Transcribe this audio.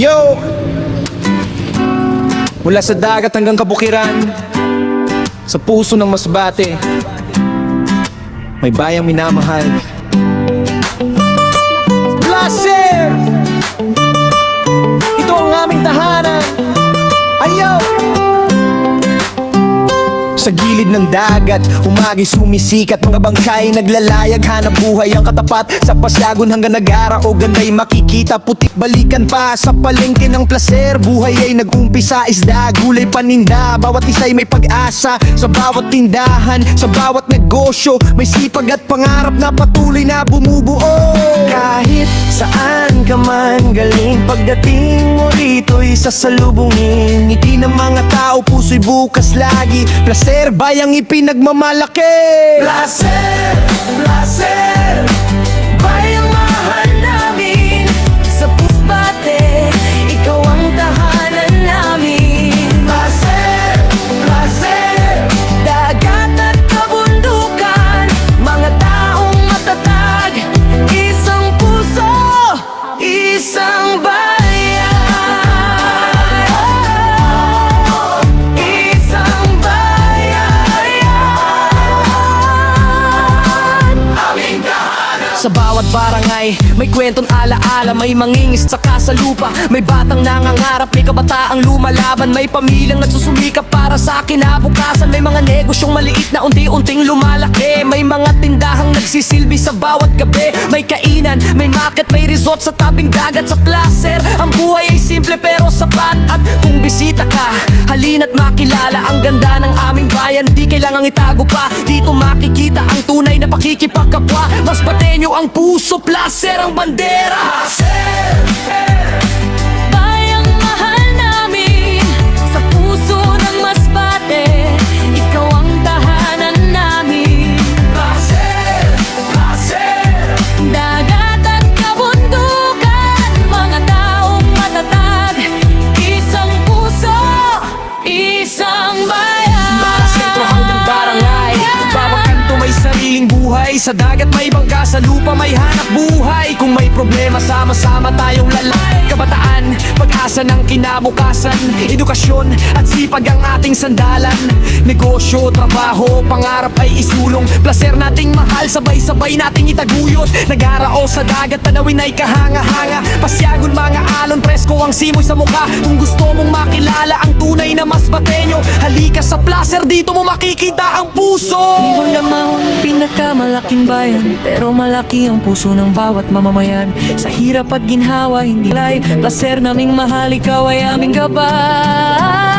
Yo! Mula sa dagat hanggang kabukiran, sa puso ng Masbate, may bayang minamahal. Placer! Ito ang aming tahanan. Ayaw! Sa gilid ng dagat, umagi sumisikat. Mga bangkay naglalayag, hanap buhay ang katapat. Sa Pasyagon hanggang Nagara o Ganday makikita. Putik balikan pa sa palengke ng Placer. Buhay ay nag-umpisa, isda, gulay, paninda. Bawat isa'y may pag-asa. Sa bawat tindahan, sa bawat negosyo, may sipag at pangarap na patuloy na bumubuo. Kahit saan ka man galing, pagdating mo rito'y sasalubungin. Ngiti ng mga tao, puso'y bukas lagi. Placer, bayang ipinagmamalaki. Placer, Placer, bayang mahal namin. Sa Masbate, ikaw ang tahanan namin. Placer, Placer, dagat at kabundukan, mga taong matatag, isang puso, isang bayan. Sa bawat barangay, may kwentong alaala. May mangingis saka sa lupa, may batang nangangarap, may kabataang lumalaban. May pamilyang nagsusumikap para sa kinabukasan. May mga negosyong maliit na unti-unting lumalaki. May mga tindahang nagsisilbi sa bawat gabi. May kainan, may market, may resort sa tabing dagat. Sa Placer, ang buhay ay simple pero sapat. At kung bisita ka, halina't makilala ang ganda ng aming bayan. Di kailangang itago pa, dito makikita ang tunay na pakikipagkapwa. Masbateño ang puso, Placer ang bandera. Bayang mahal namin, sa puso ng Masbate, ikaw ang tahanan namin. Placer, Placer, dagat at kabundukan, mga taong matatag, isang puso, isang bayan. Mula sentro hanggang barangay, bawat kanto may sariling buhay. Sa dagat may bangka, sa lupa may hanap buhay. Kung may problema, sama-sama tayong lalay. Kabataan, pag-asa ng kinabukasan, edukasyon at sipag ang ating sandalan. Negosyo, trabaho, pangarap ay isulong. Placer nating mahal, sabay-sabay nating itaguyod. Nagara o sa dagat, tanawin ay kahanga-hanga. Pasyagon, mga alon, presko ang simoy sa mukha. Kung gusto mong makilala ang tunay na Masbateño, halika sa Placer, dito mo makikita ang puso. Di mo lamang pinakamalaking bayan, pero malaki ang puso ng bawat mamamayan. Sa hirap at ginhawa, hindi lay, Placer naming mahal, ikaw ay aming gabay.